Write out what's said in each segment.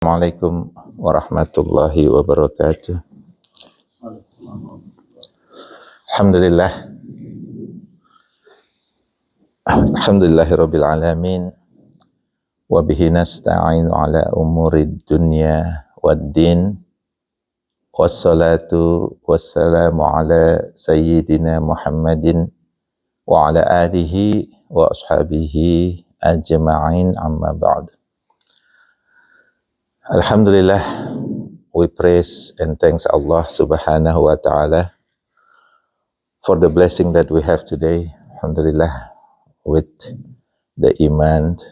Assalamualaikum warahmatullahi wabarakatuh. Alhamdulillah. Alhamdulillahirabbil alamin. Wa bihi nasta'inu ala umurid dunya waddin. Wassalatu wassalamu ala sayyidina Muhammadin wa ala alihi wa ashabihi ajma'in, amma ba'd. Alhamdulillah, we praise and thanks Allah subhanahu wa ta'ala for the blessing that we have today. Alhamdulillah, with the Iman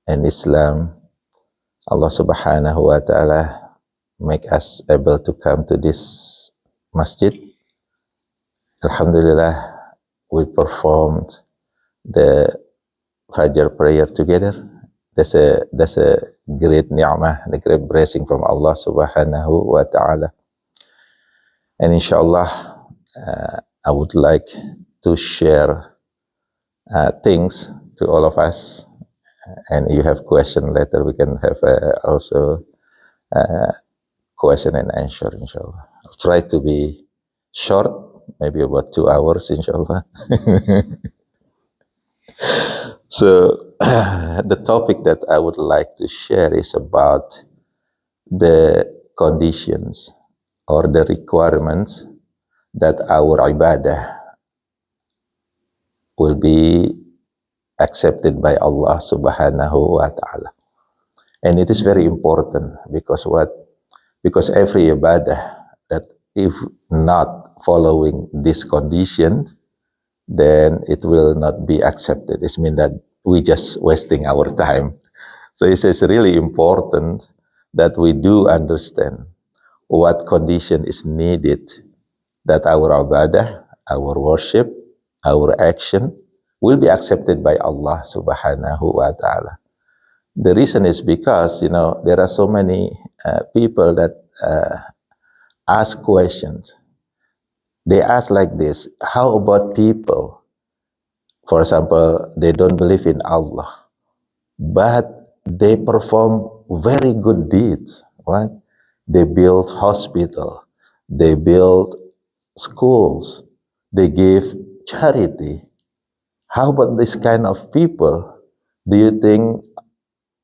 and Islam, Allah subhanahu wa ta'ala make us able to come to this masjid. Alhamdulillah, we performed the Fajr prayer together. That's a great ni'mah, a great blessing from Allah subhanahu wa ta'ala. And inshallah, I would like to share things to all of us. And you have question later, we can have also question and answer, inshallah. I'll try to be short, maybe about 2 hours, inshallah. So the topic that I would like to share is about the conditions or the requirements that our ibadah will be accepted by Allah subhanahu wa ta'ala. And it is very important because what? Because every ibadah that if not following this condition, then it will not be accepted. It means that we just wasting our time. So it is really important that we do understand what condition is needed that our ibadah, our worship, our action will be accepted by Allah subhanahu wa ta'ala. The reason is because, there are so many people that ask questions. They ask like this: how about people, for example, they don't believe in Allah, but they perform very good deeds, right? They build hospital, they build schools, they give charity. How about this kind of people? Do you think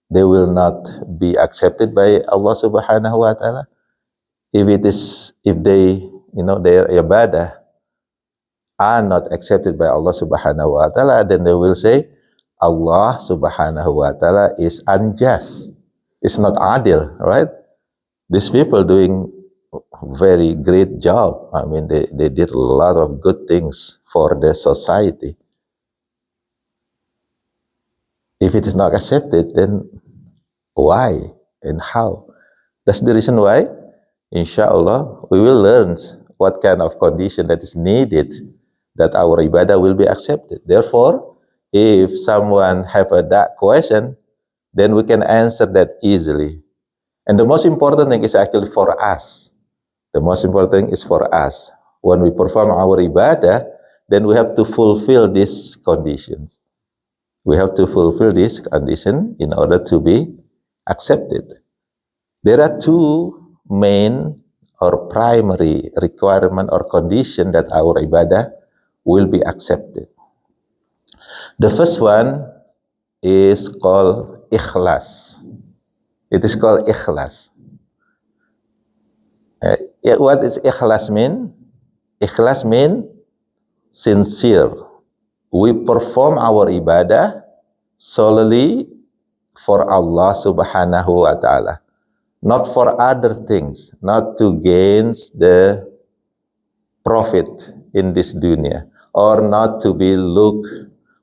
they will not be accepted by Allah subhanahu wa ta'ala? If they, their ibadah are not accepted by Allah subhanahu wa ta'ala, then they will say Allah subhanahu wa ta'ala is unjust. It's not adil, right? These people doing very great job. I mean, they did a lot of good things for the society. If it is not accepted, then why and how? That's the reason why, inshallah, we will learn what kind of condition that is needed that our ibadah will be accepted. Therefore, if someone have that question, then we can answer that easily. And the most important thing is actually for us. The most important thing is for us. When we perform our ibadah, then we have to fulfill these conditions. We have to fulfill this condition in order to be accepted. There are two main or primary requirement or condition that our ibadah will be accepted. The first one is called ikhlas. It is called ikhlas. What does ikhlas mean? Ikhlas mean sincere. We perform our ibadah solely for Allah subhanahu wa ta'ala, not for other things, not to gain the profit in this dunya, or not to be looked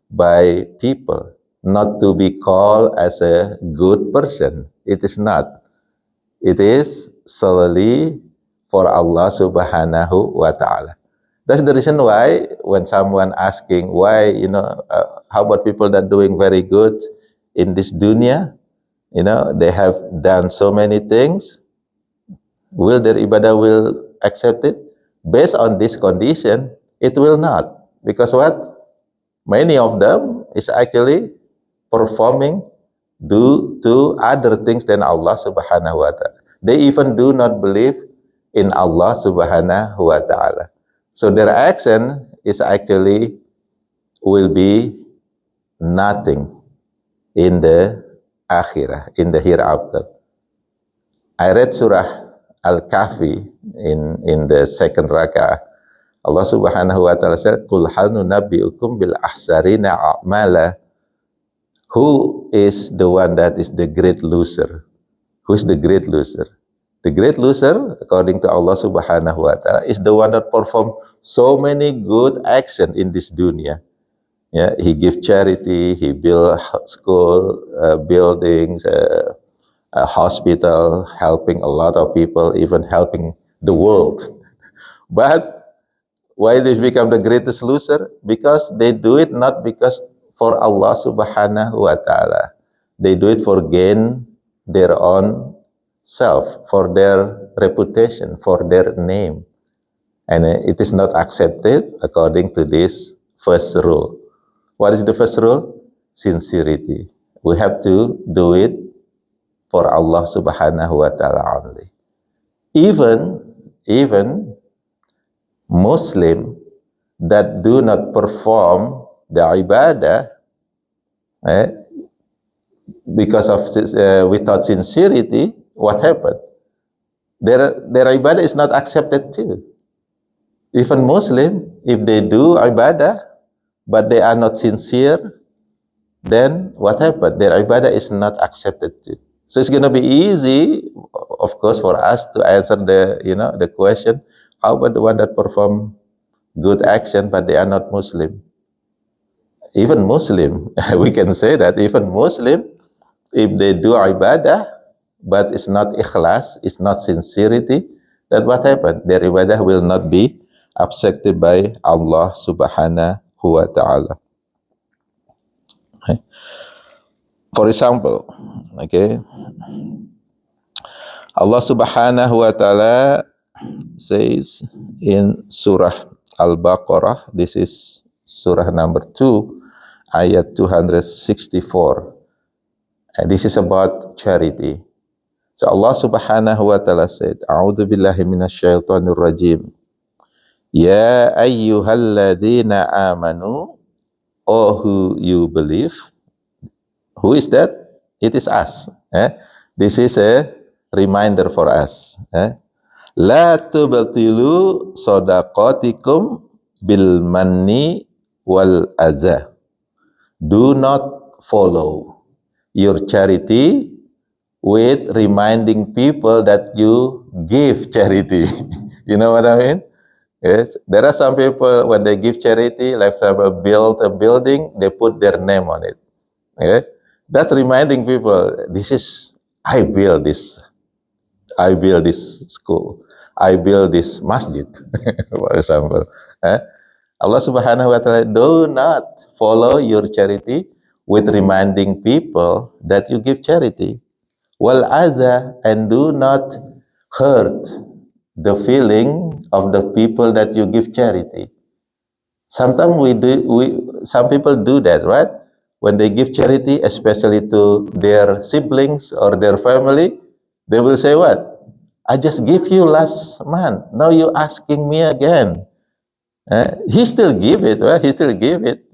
by people, not to be called as a good person. It is not. It is solely for Allah subhanahu wa ta'ala. That's the reason why when someone asking why, how about people that doing very good in this dunya, they have done so many things, will their ibadah will accept it? Based on this condition, it will not. Because what? Many of them is actually performing do to other things than Allah subhanahu wa ta'ala. They even do not believe in Allah subhanahu wa ta'ala. So their action is actually will be nothing in the akhirah, in the hereafter. I read Surah Al-Kahfi in the second raka'ah. Allah subhanahu wa ta'ala said, Qul hal nunabbi'ukum bil ahsarina a'mala. Who is the one that is the great loser? Who is the great loser? The great loser, according to Allah subhanahu wa ta'ala, is the one that performed so many good action in this dunya. Yeah, he give charity, he build school, buildings, a hospital, helping a lot of people, even helping the world. But why they become the greatest loser? Because they do it not because for Allah subhanahu wa ta'ala. They do it for gain their own self, for their reputation, for their name. And it is not accepted according to this first rule. What is the first rule? Sincerity. We have to do it for Allah subhanahu wa ta'ala only. Even Muslim that do not perform the ibadah because of without sincerity, what happened? Their ibadah is not accepted too. Even Muslim, if they do ibadah, but they are not sincere, then what happened? Their ibadah is not accepted too. So it's going to be easy, of course, for us to answer the question, how about the one that perform good action, but they are not Muslim? Even Muslim, we can say that even Muslim, if they do ibadah, but it's not ikhlas, it's not sincerity, then what happened? Their ibadah will not be accepted by Allah subhanahu wa ta'ala. Okay. For example, okay, Allah subhanahu wa ta'ala says in Surah Al-Baqarah, this is Surah number 2, ayat 264. And this is about charity. So Allah subhanahu wa ta'ala said, A'udhu billahi minasyaitanir rajim. Ya ayyuhalladzina amanu, oh who you believe. Who is that? It is us. This is a reminder for us. La tubtilu sadaqatikum bil manni wal adza. Do not follow your charity with reminding people that you give charity. You know what I mean? Yes. There are some people, when they give charity, like build a building, they put their name on it. Okay? That's reminding people, I build this school, I build this masjid, for example. Allah subhanahu wa ta'ala, do not follow your charity with reminding people that you give charity. Wal adha, and do not hurt the feeling of the people that you give charity. Sometimes some people do that, right? When they give charity, especially to their siblings or their family, they will say what? I just give you last month. Now you're asking me again. He still give it, right? He still give it.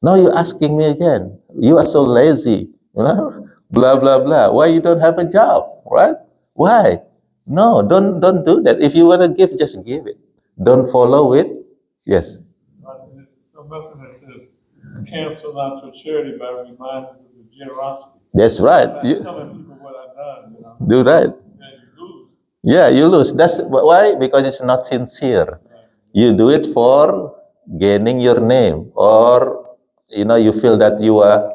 Now you're asking me again. You are so lazy. Blah, blah, blah. Why you don't have a job, right? Why? No, don't do that. If you want to give, just give it. Don't follow it. Yes. Some nothing that says cancel out your charity by reminders of the generosity. That's right. Like telling people what I've done. Do right. And you lose. Yeah, you lose. That's why, because it's not sincere. You do it for gaining your name, or you feel that you are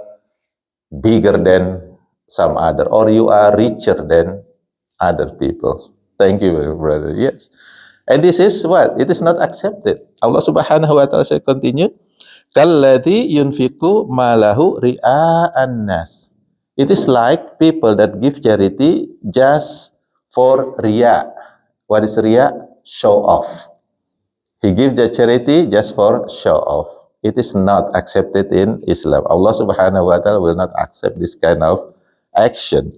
bigger than some other, or you are richer than other people. Thank you, brother. Yes. And this is what? It is not accepted. Allah subhanahu wa ta'ala said, continue, Kalladhi yunfiku malahu ri'a'an nas. It is like people that give charity just for riya. What is riya? Show off. He gives the charity just for show off. it is not accepted in Islam. Allah Subhanahu wa Ta'ala will not accept this kind of action.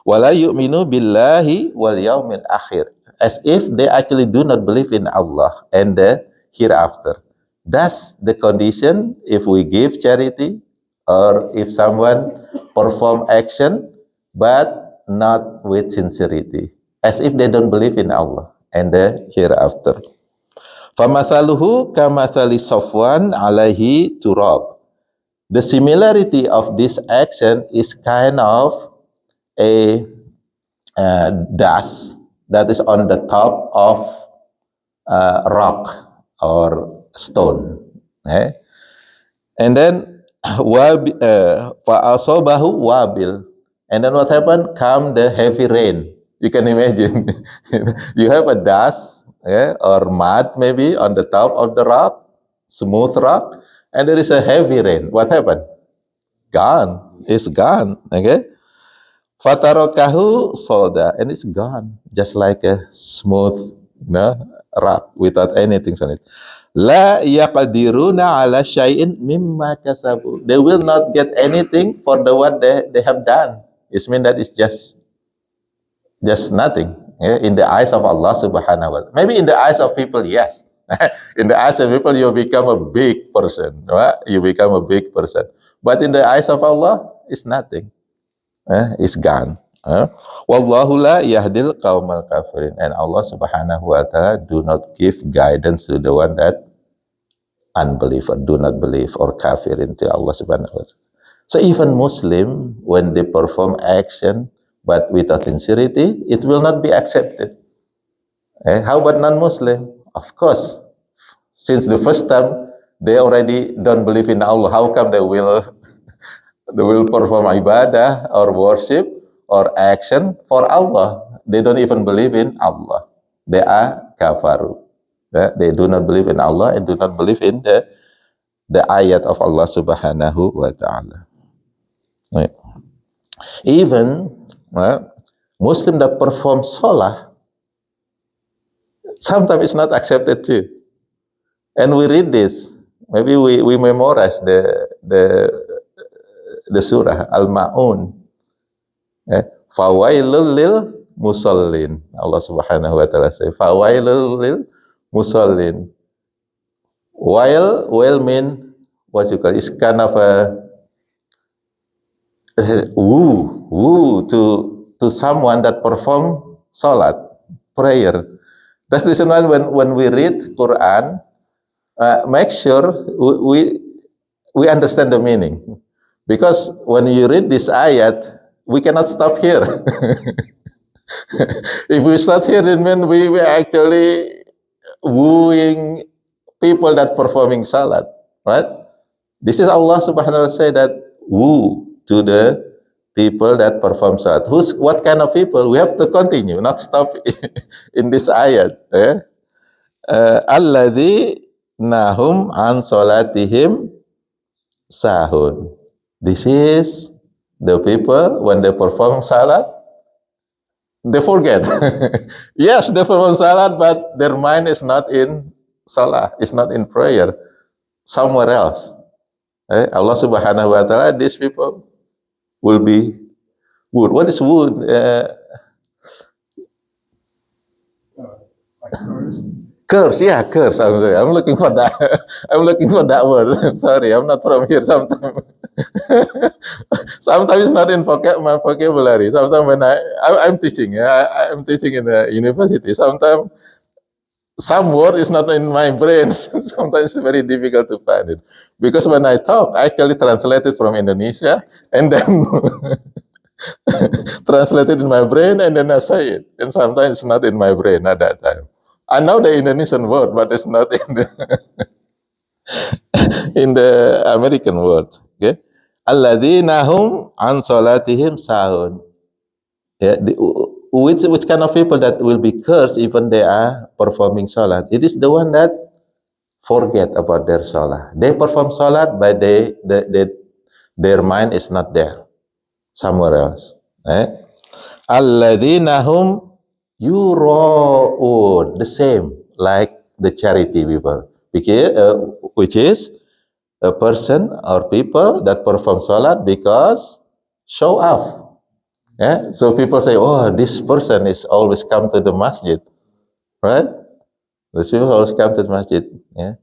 Wala yu'minu billahi wal yaumil akhir, as if they actually do not believe in Allah and the hereafter. That's the condition if we give charity or if someone perform action but not with sincerity, as if they don't believe in Allah and the hereafter. فَمَثَلُهُ كَمَثَلِ صَفْوَانَ عَلَيْهِ تُرَابٌ. The similarity of this action is kind of a dust that is on the top of rock or stone. And then فَأَصَابَهُ وَابِلٌ. And then what happened? Come the heavy rain. You can imagine. You have a dust or mud maybe on the top of the rock, smooth rock, and there is a heavy rain. What happened? Gone. It's gone. Okay. Fatarokahu soda, and it's gone, just like a smooth, rock without anything on it. La yaqdiruna ala syai'in mimma kasabu. They will not get anything for the what they have done. It means that it's just nothing in the eyes of Allah Subhanahu wa Ta'ala. Maybe in the eyes of people, yes. In the eyes of people, you become a big person. Right? You become a big person. But in the eyes of Allah, it's nothing. It's gone. Wallahu la yahdil qaumal kafirin. And Allah Subhanahu wa Ta'ala do not give guidance to the one that unbeliever, do not believe, or kafir into Allah Subhanahu wa Ta'ala. So even Muslim, when they perform action but without sincerity, it will not be accepted. How about non-Muslim? Of course, since the first time they already don't believe in Allah, how come they will perform ibadah or worship or action for Allah? They don't even believe in Allah. They are kafaru. They do not believe in Allah and do not believe in the ayat of Allah Subhanahu wa Ta'ala. Even Muslim that perform salah, sometimes it's not accepted too. And we read this. Maybe we memorize the surah Al-Ma'un. Fawailul lil musallin. Allah Subhanahu wa Ta'ala say, Fawailul lil musallin. Wail mean what you call, it's kind of a woo to someone that perform salat, prayer. That's the reason why when we read Quran, make sure we understand the meaning. Because when you read this ayat, we cannot stop here. If we start here, it means we were actually wooing people that performing salat, right? This is Allah Subhanahu wa Ta'ala say that woo to the people that perform salat. What kind of people? We have to continue, not stop in this ayat. Alladzi nahum an salatihim sahun. This is the people when they perform salat, they forget. Yes, they perform salat, but their mind is not in salah, it's not in prayer, somewhere else. Allah Subhanahu wa Ta'ala, these people will be wood. What is wood? Like cursed. Curse, yeah, curse. I'm looking for that. I'm looking for that word. I'm sorry, I'm not from here. Sometimes it's not in my vocabulary. Sometimes when I'm teaching, I'm teaching in the university. Sometimes some word is not in my brain. Sometimes it's very difficult to find it. Because when I talk, I actually translate it from Indonesia and then translate it in my brain and then I say it. And sometimes it's not in my brain at that time. I know the Indonesian word, but it's not in the in the American word. Okay, alladzina hum an salatihim sahun. Which kind of people that will be cursed even they are performing salat? It is the one that forget about their salat. They perform salat, but their mind is not there, somewhere else. Alladzina hum yura'un, the same like the charity people, which is a person or people that perform salat because show off. Yeah, so people say, "Oh, this person is always come to the masjid," right? These people always come to the masjid. Yeah,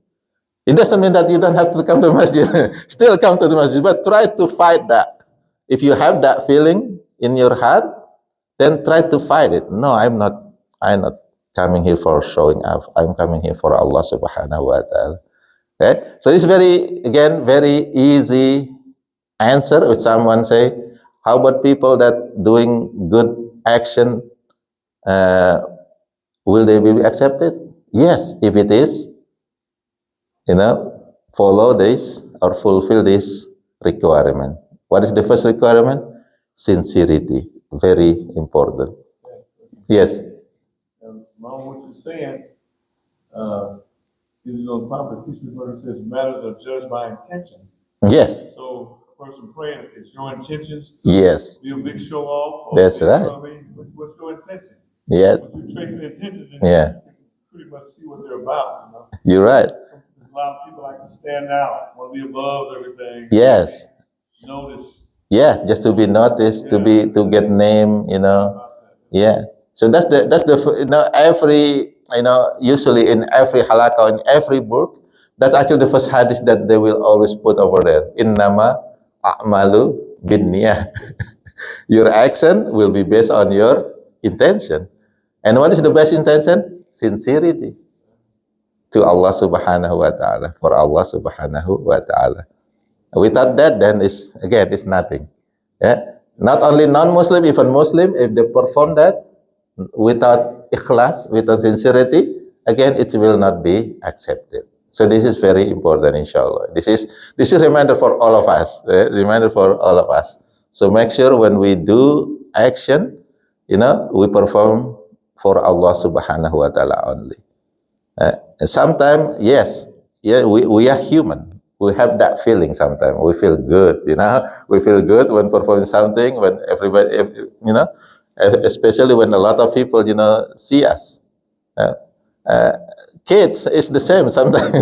it doesn't mean that you don't have to come to the masjid. Still come to the masjid, but try to fight that. If you have that feeling in your heart, then try to fight it. No, I'm not. I'm not coming here for showing off. I'm coming here for Allah Subhanahu wa Taala. Okay, so it's very easy answer. If someone say, "How about people that doing good action? Uh, will they be accepted?" Yes, if it is, follow this or fulfill this requirement. What is the first requirement? Sincerity, very important. Yes, And along what you're saying, the Prophet, peace be upon him, says matters are judged by intentions. yes, So a person praying, it's your intentions to yes, be a big show off? That's right. You know what I mean? What's your intention? yes, If you trace the intentions, then Yeah. you can pretty much see what they're about, you know? you're right. There's a lot of people like to stand out, want to be above everything. Yes, Notice. yeah, just to be noticed, to get name, About that. Yeah. So that's the every usually in every halaqah in every book, that's actually the first hadith that they will always put over there. Innama a'malu binniyah. Your action will be based on your intention. And what is the best intention? Sincerity to Allah Subhanahu wa Ta'ala, for Allah Subhanahu wa Ta'ala. Without that, then it's nothing. Yeah. Not only non-Muslim, even Muslim, if they perform that without ikhlas, without sincerity, again it will not be accepted. So this is very important, inshallah. This is a reminder for all of us. Reminder for all of us. So make sure when we do action, we perform for Allah Subhanahu wa Taala only. Sometimes, yes, yeah, we are human. We have that feeling sometimes. We feel good, We feel good when performing something, when everybody, especially when a lot of people, see us. Uh, uh, Kids is the same sometimes.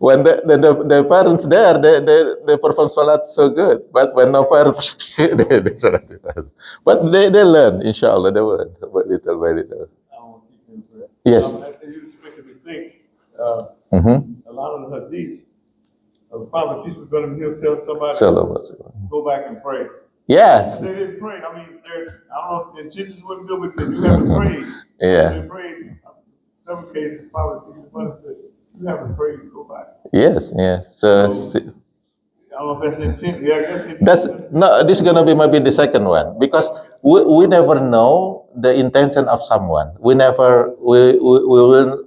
When the parents there, they perform salat so good. But when no parents, they salat. But they learn, inshallah, they learn little by little. I don't want to keep him prayer. Yes. You just making me think, Mm-hmm. a lot of the hadiths of the Prophet, peace be upon him, he'll tell somebody, Inshallah. go back and pray. Yes. They didn't pray. I mean, I don't know if the intentions wasn't good, but said, you haven't prayed. Yeah. They prayed. Some cases, Prophet, peace be upon him, said, you haven't prayed, go back. Yes. So I don't know if that's intent. Yeah, I guess intent. that's no. This is gonna be maybe the second one, because we never know the intention of someone. We will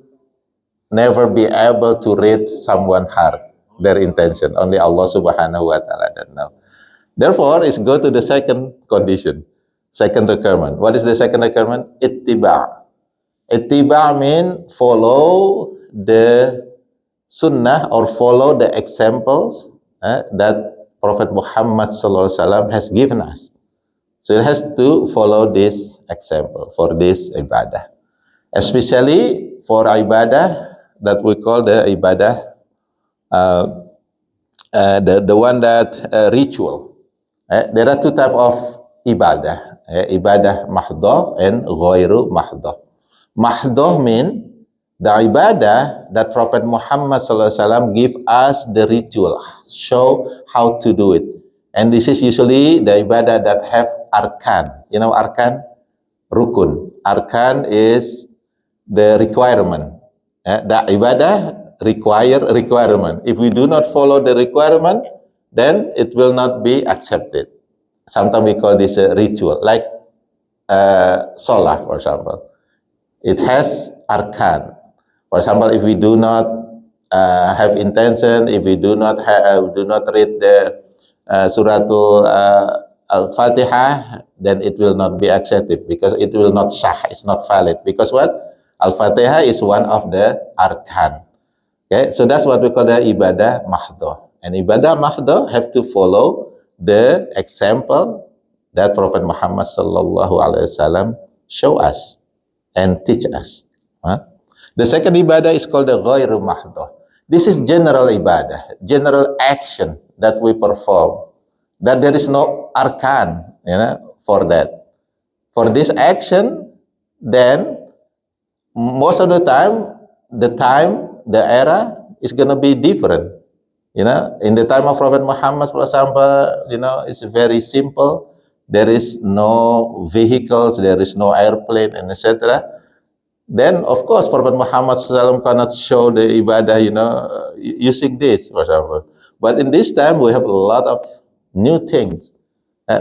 never be able to read someone's heart, their intention. Only Allah Subhanahu wa Taala that know. Therefore, it's go to the second condition, second requirement. What is the second requirement? Ittiba'. Ittiba' mean follow the sunnah or follow the examples that Prophet Muhammad sallallahu alaihi wasallam has given us. So it has to follow this example for this ibadah, especially for ibadah that we call the ibadah, the one that ritual. There are two types of ibadah, ibadah mahdoh and ghairu mahdoh. Mahdoh mean the ibadah that Prophet Muhammad SAW give us the ritual, show how to do it. And this is usually the ibadah that have arkan. You know arkan? Rukun. Arkan is the requirement. The ibadah requirement. If we do not follow the requirement, then it will not be accepted. Sometimes we call this a ritual, like salah, for example. It has arkan. For example, if we do not have intention, if we do not read the Suratul Al-Fatihah, then it will not be accepted because it will not sah. It's not valid because what? Al-Fatihah is one of the arkan. Okay, so that's what we call the ibadah mahdoh. And ibadah mahdoh have to follow the example that Prophet Muhammad sallallahu alaihi wasallam show us and teach us. The second ibadah is called the ghairu mahdoh. This is general ibadah, general action that we perform. That there is no arkan, for that. For this action, then most of the time, the era is going to be different. In the time of Prophet Muhammad, for example, it's very simple. There is no vehicles, there is no airplane, and etc. Then, of course, Prophet Muhammad SAW cannot show the ibadah, using this, for example. But in this time, we have a lot of new things.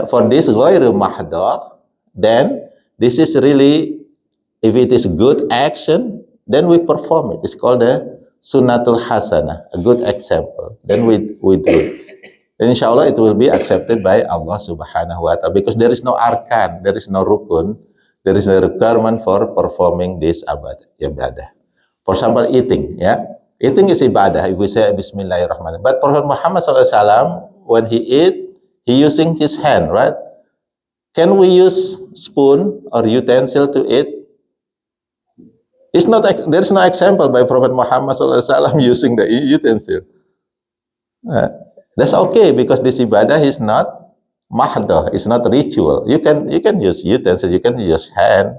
For this ghairu mahdah, then this is really, if it is good action, then we perform it. It's called a sunnatul hasanah, a good example. Then we do it. And inshallah it will be accepted by Allah subhanahu wa ta'ala, because there is no arkan, there is no rukun, there is no requirement for performing this ibadah. For example, eating, eating is ibadah if we say bismillahirrahmanirrahim. But Prophet Muhammad SAW, when he eat, he using his hand, right? Can we use spoon or utensil to eat? There is no example by Prophet Muhammad SAW using the utensil. That's okay, because this ibadah is not mahdah, it's not ritual. You can use utensil, you can use hand,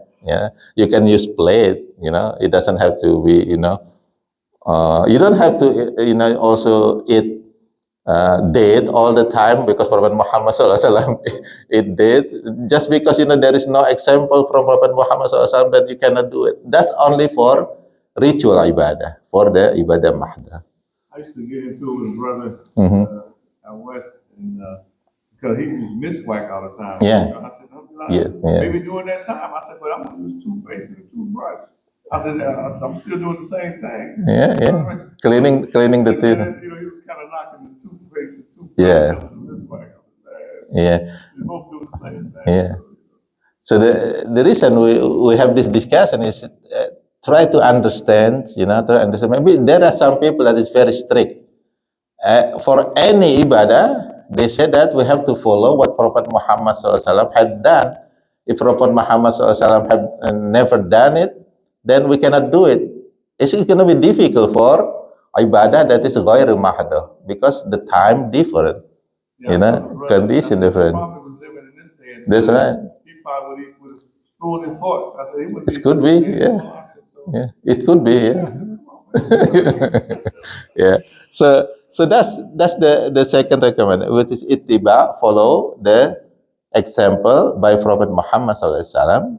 you can use plate. It doesn't have to be. You don't have to also eat date all the time, because Prophet Muhammad SAW eat date. Just because there is no example from Prophet Muhammad SAW that you cannot do it. That's only for ritual ibadah, for the ibadah mahdah. I used to get into it with a brother out west, and because he used miswak all the time. Yeah. I said, no, Yeah. maybe during that time, I said, but I'm gonna use toothpaste and a toothbrush. I said, I'm still doing the same thing. Yeah. Cleaning the teeth. He was kind of knocking the toothpaste and toothbrush. Yeah. Miswak. I said, Yeah. we both do the same thing. Yeah. So the reason we have this discussion is try to understand, Maybe there are some people that is very strict. For any ibadah, they say that we have to follow what Prophet Muhammad SAW had done. If Prophet Muhammad SAW had never done it, then we cannot do it. It's going to be difficult for ibadah that is ghairu mahdah, because the time different, condition different. Prophet was living in this day and That's time. right. He probably would eat with a spoon and fork. I said, he would It could be, yeah. I said, so, Yeah, it could be, yeah. I said, come on, man. Yeah. So that's the second recommendation, which is ittiba, follow the example by Prophet Muhammad SAW,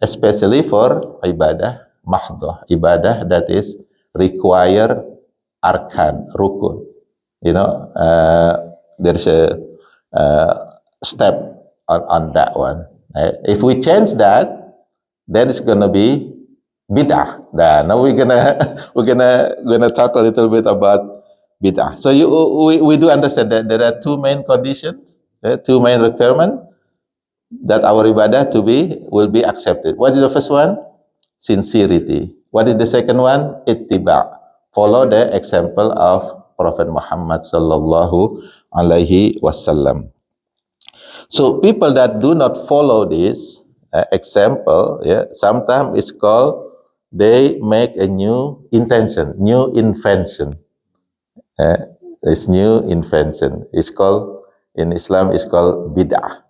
especially for ibadah mahdoh, ibadah that is require arkan, rukun. There's a step on that one. If we change that, then it's gonna be bid'ah. Now we're gonna talk a little bit about bid'ah. So we do understand that there are two main conditions, two main requirements that our ibadah will be accepted. What is the first one? Sincerity. What is the second one? Ittiba. Follow the example of Prophet Muhammad sallallahu alaihi wasallam. So people that do not follow this example, sometimes it's called, they make a new intention, new invention. It's new invention. It's called, in Islam, it's called bid'ah.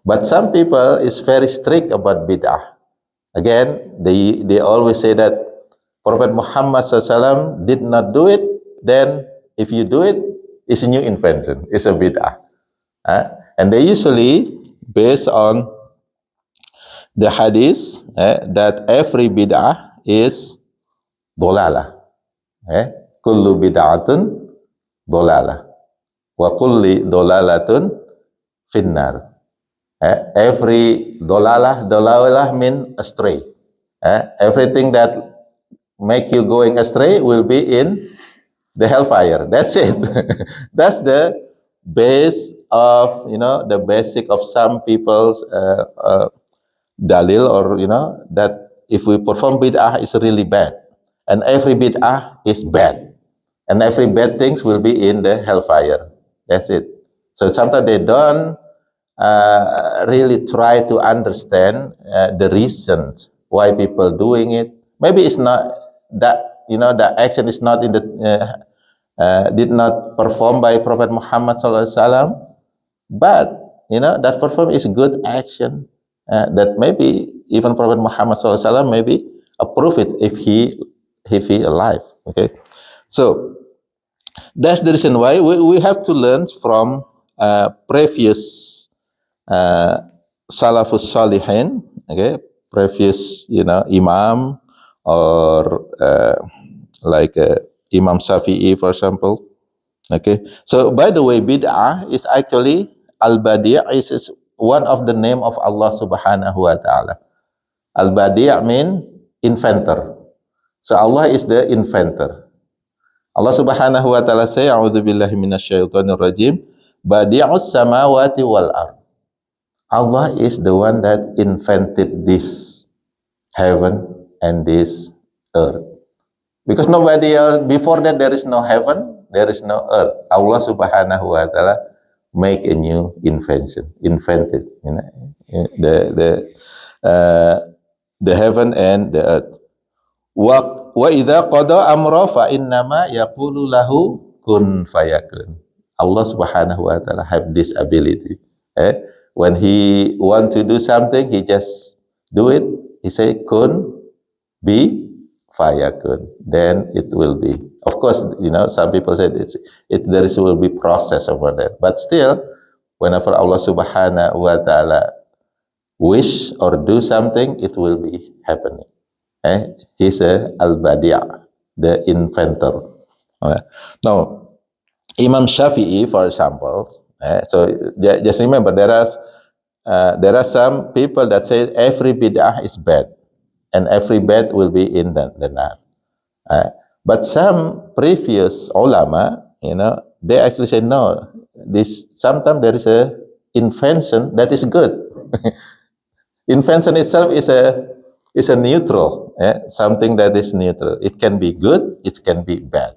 But some people is very strict about bid'ah. Again, they always say that Prophet Muhammad SAW did not do it, then if you do it, it's a new invention, it's a bid'ah. And they usually base on the hadith that every bid'ah is dolalah. Kullu bid'atun dolalah. Wa kulli dolalatun finnar. Every dolalah mean astray. Everything that make you going astray will be in the hellfire. That's it. That's the base of, the basic of some people's dalil, or that if we perform bid'ah is really bad, and every bid'ah is bad, and every bad things will be in the hellfire. That's it. So sometimes they don't really try to understand the reasons why people doing it. Maybe it's not that the action is not in the did not perform by Prophet Muhammad sallallahu alaihi wasallam, but that perform is good action that maybe even Prophet Muhammad sallallahu alaihi wasallam maybe approve it if he alive. Okay, so that's the reason why we have to learn from previous Salafus Salihin, okay, previous imam or like Imam Shafi'i, for example. Okay, so by the way, bid'ah is actually al-badi' is one of the name of Allah Subhanahu wa Ta'ala. Al-badi' mean inventor. So Allah is the inventor. Allah Subhanahu wa Ta'ala say, "A'udzu billahi minasyaitonir rajim, badi'us samawati wal ard." Allah is the one that invented this heaven and this earth. Because nobody else, before that there is no heaven, there is no earth. Allah Subhanahu wa Ta'ala make a new invented, the heaven and the earth. Wa idza qada amra fa innama yaqulu lahu kun fayakun. Allah Subhanahu wa Ta'ala have this ability. When he want to do something, he just do it. He say kun, be, fayakun, then it will be. Of course, some people said there will be process over there, but still, whenever Allah Subhanahu wa Ta'ala wish or do something, it will be happening. He's al-badi', the inventor. Now, Imam Shafi'i, for example, so just remember there are some people that say every bid'ah is bad. And every bed will be in the nar. But some previous ulama, they actually say no. Sometimes there is a invention that is good. Invention itself is a neutral, something that is neutral. It can be good, it can be bad.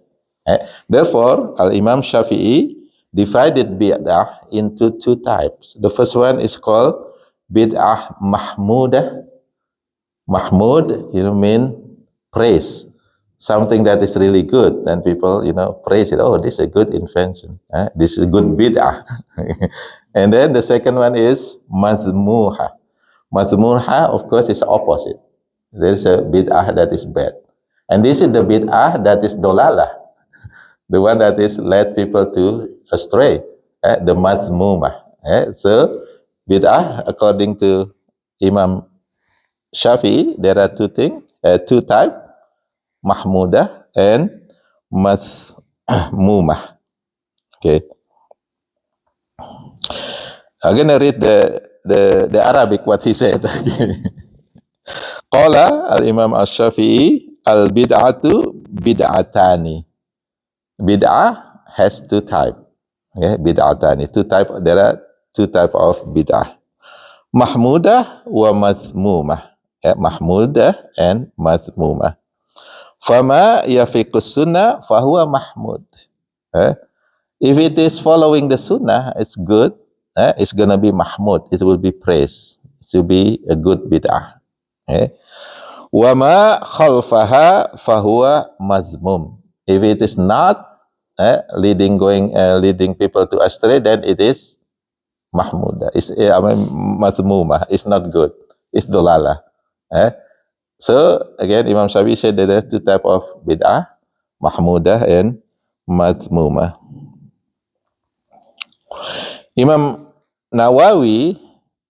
Therefore, Imam Shafi'i divided bid'ah into two types. The first one is called bid'ah mahmudah. Mahmud, mean praise, something that is really good, and people, praise it. Oh, this is a good invention. This is a good bid'ah. And then the second one is mazmuha. Mazmuha, of course, is opposite. There is a bid'ah that is bad, and this is the bid'ah that is dolalah, the one that is led people to astray. The mazmumah. So bid'ah, according to Imam Shafi'i, there are two types, mahmudah and mazmumah. Okay. I'm gonna read the Arabic what he said. Qala al-Imam al-Shafi'i al-bid'atu bid'atani. Bid'ah has two types. Okay, bid'atani. There are two types of bid'ah. Mahmudah wa mazmumah. Mahmudah and mazmumah. Fama yafiqus sunnah fahuwa mahmud. If it is following the sunnah, it's good. It's gonna be mahmud. It will be praised. It will be a good bid'ah. Wama khalfaha fahuwa mazmum. If it is not leading people to astray, then it is mahmudah. Mazmumah. It's not good. It's dolalah. So again, Imam Shafi'i said that there are two types of bid'ah, mahmudah and mazmumah. Imam Nawawi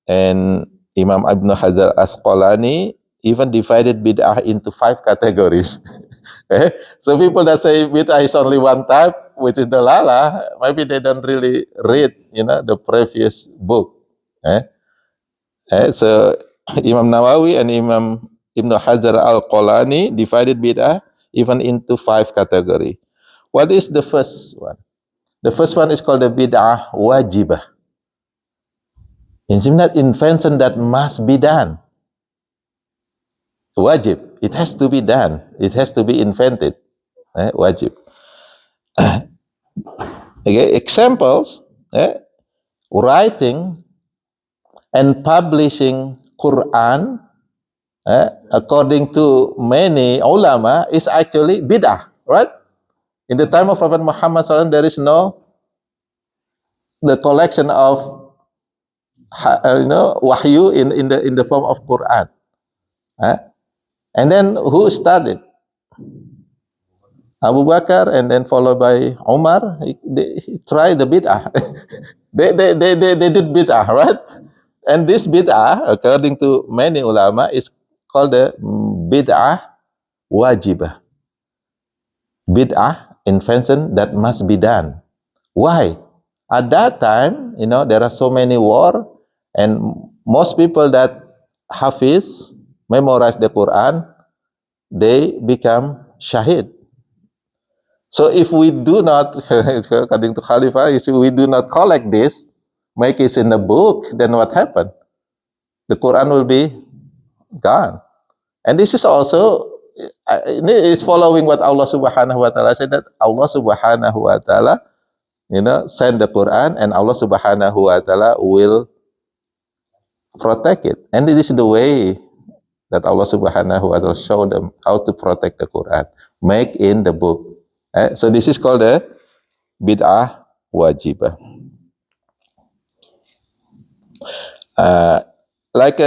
and Imam Ibn Hajar Asqalani even divided bid'ah into 5 categories. So people that say bid'ah is only one type, which is dalalah, maybe they don't really read, the previous book. So Imam Nawawi and Imam Ibn Hajar al-Asqalani divided bid'ah even into 5 categories. What is the first one? The first one is called the bid'ah wajibah. It's not invention that must be done. Wajib. It has to be done. It has to be invented. Wajib. Okay, examples. Writing and publishing Quran according to many ulama, is actually bid'ah, right? In the time of Prophet Muhammad SAW, there is no the collection of wahyu in the form of Quran. And then who started? Abu Bakar, and then followed by Umar. He tried the bid'ah. they did bid'ah, right? And this bid'ah, according to many ulama, is called the bid'ah wajibah. Bid'ah, invention that must be done. Why? At that time, there are so many war, and most people that hafiz, memorize the Quran, they become shahid. So if we do not, according to Khalifah, if we do not collect this, make it in the book, then what happened? The Quran will be gone. And this is also is following what Allah Subhanahu wa Ta'ala said, that Allah Subhanahu wa Ta'ala send the Quran, and Allah Subhanahu wa Ta'ala will protect it. And this is the way that Allah Subhanahu wa Ta'ala showed them how to protect the Quran. Make in the book. So this is called the bid'ah wajibah. Like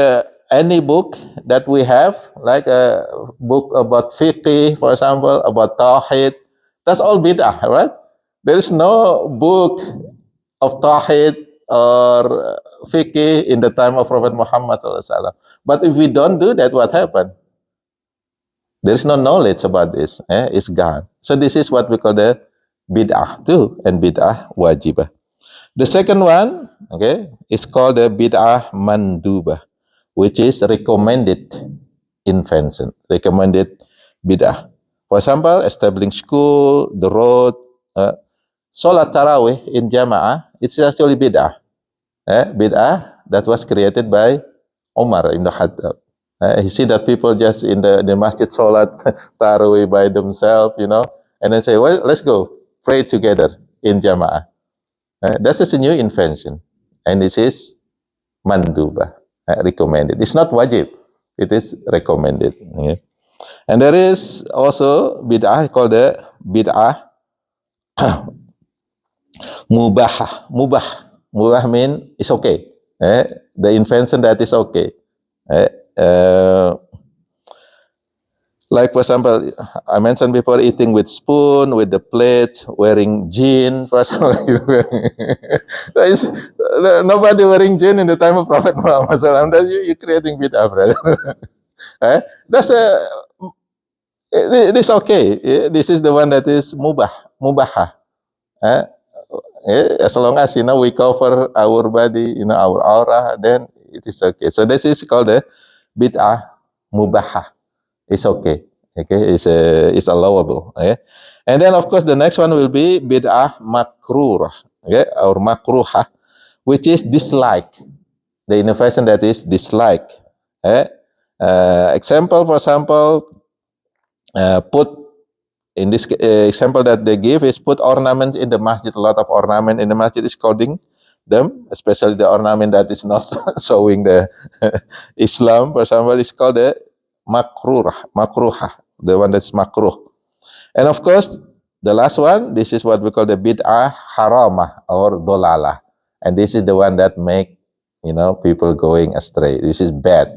any book that we have, like a book about fiqh, for example, about tawhid, that's all bid'ah, right? There is no book of tawhid or fiqh in the time of Prophet Muhammad SAW. But if we don't do that, what happened? There is no knowledge about this. It's gone. So this is what we call the bid'ah too, and bid'ah wajibah. The second one, okay, is called the bid'ah mandubah, which is recommended invention, recommended bid'ah. For example, establishing school, the road, Salat Tarawih in Jama'ah, it's actually bid'ah. Bid'ah that was created by Umar ibn Khattab. You see that people just in the masjid Salat Tarawih by themselves, and then say, well, let's go pray together in Jama'ah. That's just a new invention. And this is mandubah, recommended. It's not wajib. It is recommended. Okay? And there is also bid'ah called the bid'ah mubah. Mubah means it's okay. The invention that is okay. Like for example, I mentioned before, eating with spoon, with the plate, wearing jean. For example, nobody wearing jean in the time of Prophet Muhammad SAW. That's you creating bid'ah, brother. That's it is okay. This is the one that is mubah. As long as we cover our body, our aura, then it is okay. So this is called the bid'ah mubah. It's okay. Okay, it's allowable. Okay? And then of course the next one will be bid'ah makruh, okay, or makruhah, which is dislike. The innovation that is dislike. Example, for example, put in this example that they give is put ornaments in the masjid. A lot of ornament in the masjid is clothing them, especially the ornament that is not showing the Islam. For example, is called the makruhah, the one that's makruh. And of course, the last one, this is what we call the bid'ah haramah or dolalah. And this is the one that make, people going astray. This is bad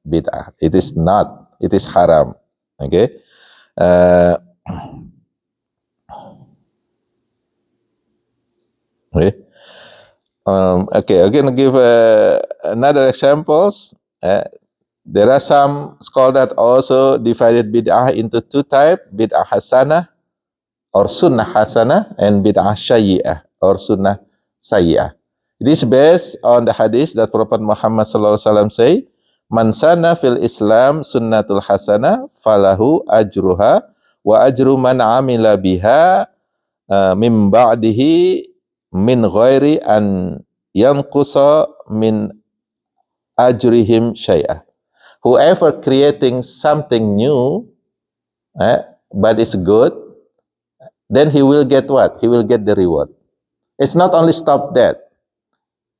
bid'ah. It is not. It is haram. Okay. Okay, I'm going to give another examples. There are some scholars that also divided bid'ah into two types, bid'ah hasanah or sunnah hasanah, and bid'ah sayyi'ah or sunnah sayyi'ah. It is based on the hadith that Prophet Muhammad SAW say, man sana fil Islam sunnatul hasanah falahu ajruha wa ajru man amila biha min ba'dihi min ghairi an yanqusa min ajrihim syai'ah. Whoever creating something new, but it's good, then he will get what? He will get the reward. It's not only stop that.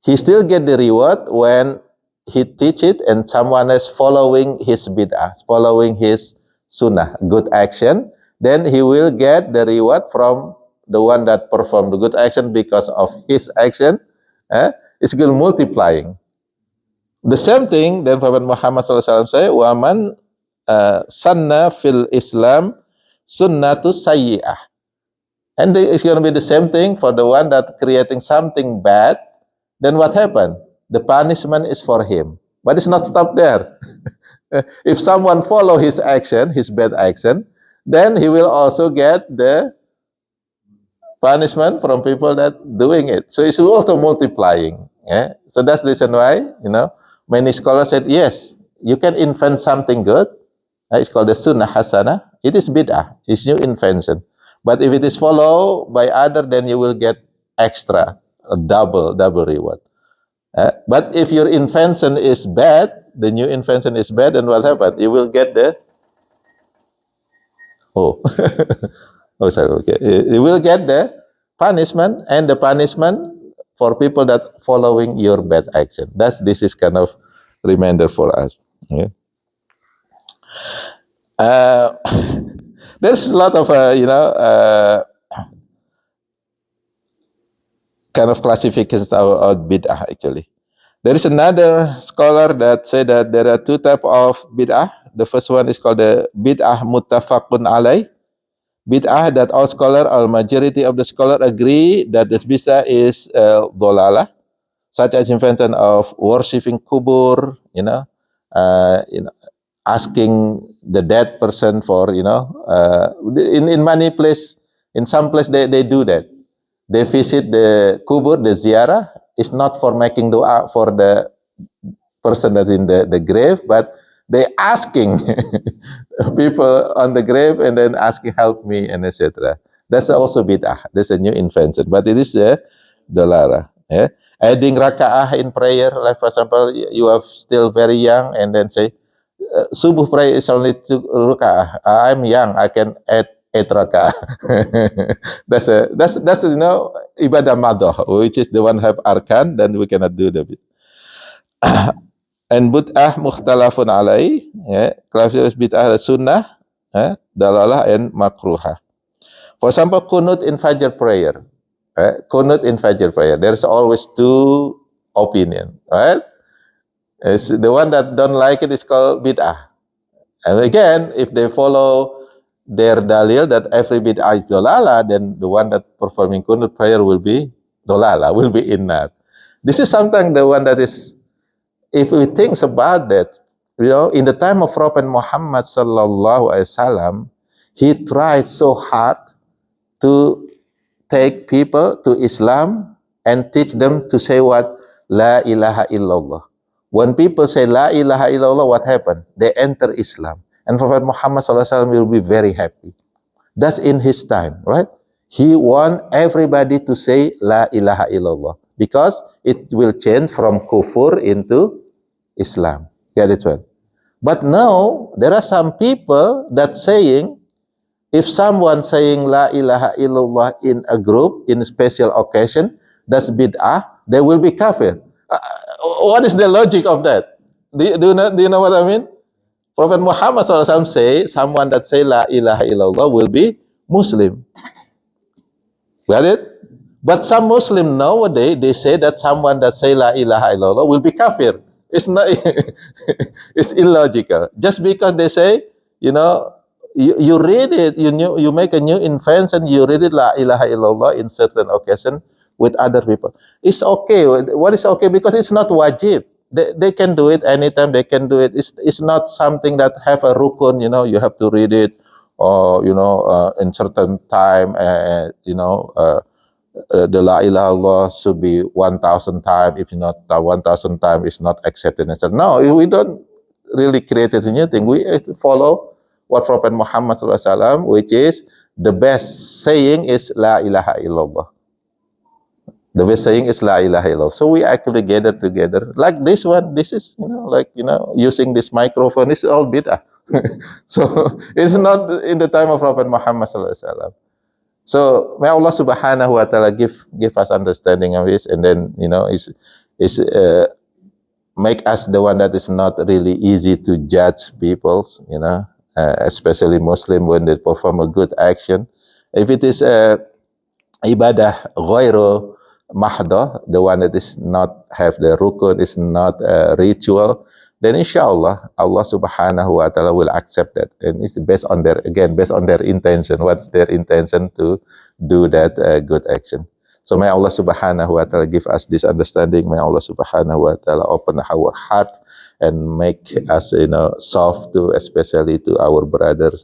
He still get the reward when he teach it and someone is following his bid'ah, following his sunnah, good action, then he will get the reward from the one that performed the good action because of his action. It's going multiplying. The same thing, then Prophet Muhammad SAW say, "Waman sanna fil Islam sunnatu sayyi'ah." And it's going to be the same thing for the one that creating something bad. Then what happened? The punishment is for him. But it's not stopped there. If someone follow his action, his bad action, then he will also get the punishment from people that doing it. So it's also multiplying. Yeah? So that's the reason why, many scholars said, yes, you can invent something good. It's called the sunnah hasanah. It is bid'ah. It's new invention. But if it is followed by other, then you will get extra, a double reward. But if your invention is bad, the new invention is bad, then what happened? You will get the okay. You will get the punishment, and the punishment for people that following your bad action. This is kind of reminder for us. Okay. There's a lot of kind of classifications of bid'ah actually. There is another scholar that say that there are two types of bid'ah. The first one is called the bid'ah muttafaqun alai. Bid'ah that all scholar, or majority of the scholar agree that this bid'ah is dhalalah, such as invention of worshipping kubur, asking the dead person for, in many place, in some place they do that. They visit the kubur, the ziarah, is not for making dua for the person that's in the grave, but they asking people on the grave and then asking, help me, and etc. That's also bid'ah. That's a new invention, but it is a dalara. Yeah? Adding raka'ah in prayer, like for example, you are still very young, and then say, subuh prayer is only 2 raka'ah. I'm young, I can add 8 raka'ah. that's ibadah madah, which is the one have arkan, then we cannot do the and bid'ah mukhtalafun alai, classification bid'ah sunnah, dalalah and makruhah. For example, kunut in fajr prayer. Kunut in fajr prayer. There's always two opinion, right? It's the one that don't like it is called bid'ah. And again, if they follow their dalil that every bid'ah is dolala, then the one that performing kunut prayer will be dolala, will be innat. This is something, the one that is, if we think about that, in the time of Prophet Muhammad sallallahu alaihi wasallam, he tried so hard to take people to Islam and teach them to say what? La ilaha illallah. When people say La ilaha illallah, what happened? They enter Islam. And Prophet Muhammad sallallahu alaihi wasallam will be very happy. That's in his time, right? He want everybody to say La ilaha illallah, because it will change from kufur into Islam. Get it right? But now, there are some people that saying, if someone saying La ilaha illallah in a group, in a special occasion, that's bid'ah, they will be kafir. What is the logic of that? Do you know what I mean? Prophet Muhammad SAW say, someone that say La ilaha illallah will be Muslim. Got it? But some Muslim nowadays, they say that someone that say La ilaha illallah will be kafir. It's not. It's illogical. Just because they say, you read it, you make a new invention, you read it La ilaha illallah in certain occasion with other people. It's okay. What is okay? Because it's not wajib. They can do it anytime. They can do it. It's not something that have a rukun. You have to read it, or in certain time. The La ilaha illallah should be 1,000 times. If not 1,000 times, it's not accepted. No, we don't really create a new thing. We follow what Prophet Muhammad SAW, which is the best saying is La ilaha illallah. The best saying is La ilaha illallah. So we actually gather together like this one. This is using this microphone. This is all bid'ah. So it's not in the time of Prophet Muhammad SAW. So may Allah Subhanahu wa Taala give us understanding of this, and then make us the one that is not really easy to judge people, especially Muslim when they perform a good action. If it is ibadah ghairu mahdoh, the one that is not have the rukun, is not a ritual, then inshallah Allah subhanahu wa ta'ala will accept that. And it's based on their intention. What's their intention to do that good action? So may Allah subhanahu wa ta'ala give us this understanding. May Allah subhanahu wa ta'ala open our heart and make us, soft to, especially to our brothers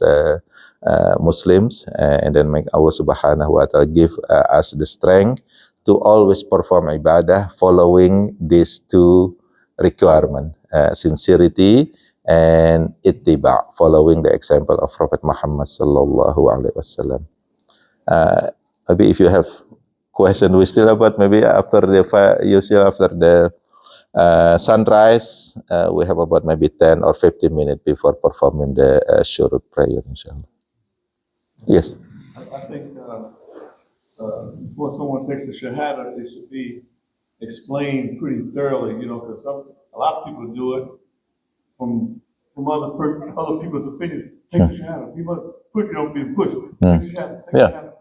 Muslims, and then make Allah subhanahu wa ta'ala give us the strength to always perform ibadah following these two requirements, sincerity and ittiba, following the example of Prophet Muhammad sallallahu alaihi wasallam. Maybe if you have question, we still have, but maybe after the sunrise, we have about maybe 10 or 15 minutes before performing the shurut prayer, inshallah. Yes. I think before someone takes a shahada, it should be explained pretty thoroughly, because a lot of people do it from other people's opinion. Take the shahada. People being pushed. Take the shahada. Take the shahada.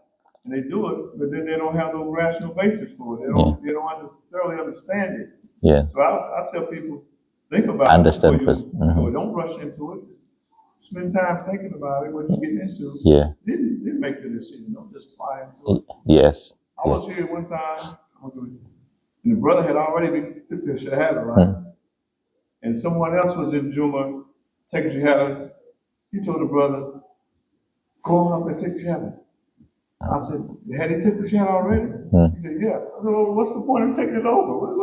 And they do it, but then they don't have no rational basis for it. They don't thoroughly understand it. Yeah. So I tell people, think about understand it before you don't rush into it. Spend time thinking about it, what you're getting into. Yeah. Then make the decision. Don't just fly into it. Yes. I was here one time, and the brother had already took the shahada, right? And someone else was in Juma taking shahada. He told the brother, go on up and take shahada. I said, had he took the shahada already? He said, yeah. I said, well, what's the point of taking it over?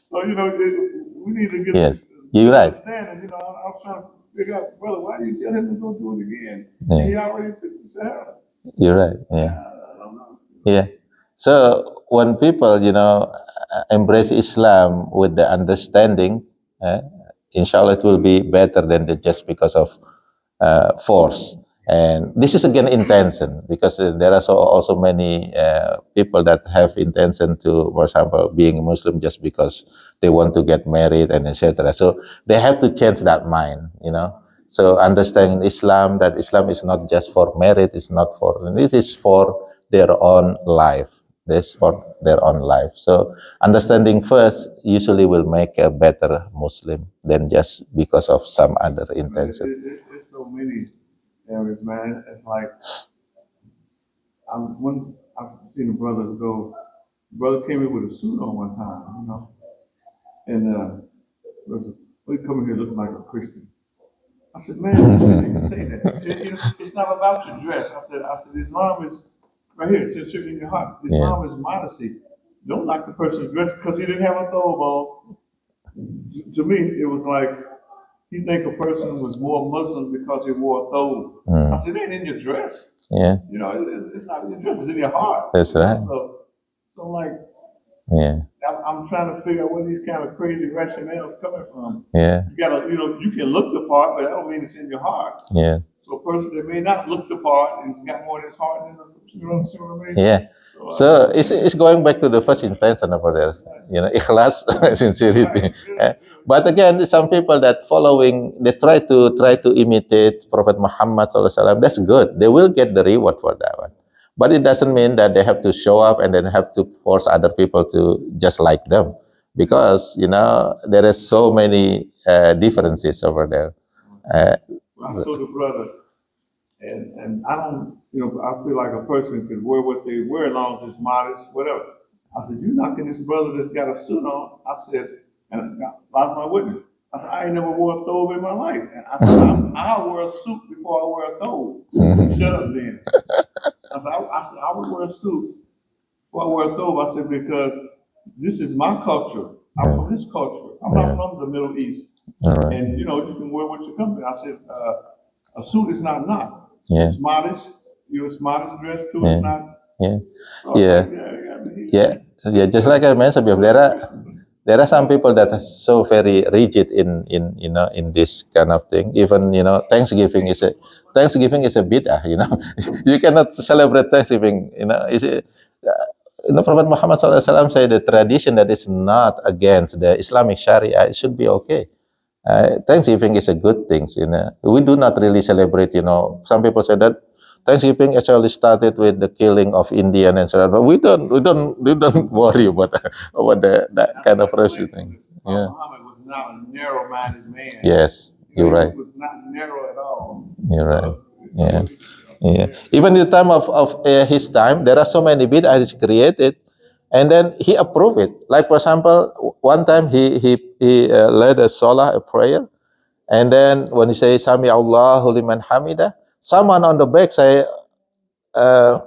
So, we need to get You're right. understanding. I was trying to figure out, brother, why do you tell him to go do it again? Yeah. He already took the shahada. You're right. Yeah. I don't know. Yeah. So when people, embrace Islam with the understanding, inshallah it will be better than just because of force. And this is again intention, because there are also many people that have intention to, for example, being a Muslim just because they want to get married and etc. So they have to change that mind, So understanding Islam, that Islam is not just for marriage, it is for their own life. This for their own life. So understanding first usually will make a better Muslim than just because of some other intention. There's so many areas, man. It's like when I've seen the brothers go. The brother came in with a suit on one time, and we come in here looking like a Christian. I said, man, you shouldn't say that. It's not about your dress. I said, Islam is right here. It says in your heart. Islam is modesty. Don't knock the person's dress because he didn't have a thobe on. To me, it was like he think a person was more Muslim because he wore a thobe. I said, it ain't in your dress. Yeah. It's not in your dress. It's in your heart. That's right. So like, yeah. I'm trying to figure out where these kind of crazy rationales coming from. Yeah. You gotta, you can look the part, but that don't mean it's in your heart. Yeah. So a person that may not look the part and got more in his heart than see what I mean? Yeah. So it's going back to the first intention over there. Ikhlas, sincerity. But again, some people that following, they try to imitate Prophet Muhammad SAW. That's good. They will get the reward for that one. But it doesn't mean that they have to show up and then have to force other people to just like them, because there is so many differences over there. I told the brother, and I don't, I feel like a person could wear what they wear as long as it's modest, whatever. I said, you knocking this brother that's got a suit on. I said, and I lost my witness. I said, I ain't never wore a thobe in my life. And I said, I'll wear a suit before I wear a thobe. Shut up then. I said, I would wear a suit before I wear a thobe. I said, because this is my culture. I'm from this culture. I'm not from the Middle East. Right. And, you can wear what you come to. I said, a suit is not knock. Yeah. It's modest. It's modest dress too. It's not. Yeah. So Yeah. Just like I mentioned before, there are some people that are so very rigid in this kind of thing. Even Thanksgiving is a bid'ah. You cannot celebrate Thanksgiving. Prophet Muhammad SAW said the tradition that is not against the Islamic Sharia, it should be okay. Thanksgiving is a good thing. We do not really celebrate. Some people say that Thanksgiving actually started with the killing of Indian and so on. But we don't worry about that kind of racist thing. Yeah. Muhammad was not a narrow-minded man. Yes, you're right. He was not narrow at all. You're right. So, Yeah. Yeah. Even in the time of his time, there are so many bid'ahs created, and then he approved it. Like for example, one time he led a salah, a prayer, and then when he says Sami Allahu liman hamida, someone on the back say, Rabbana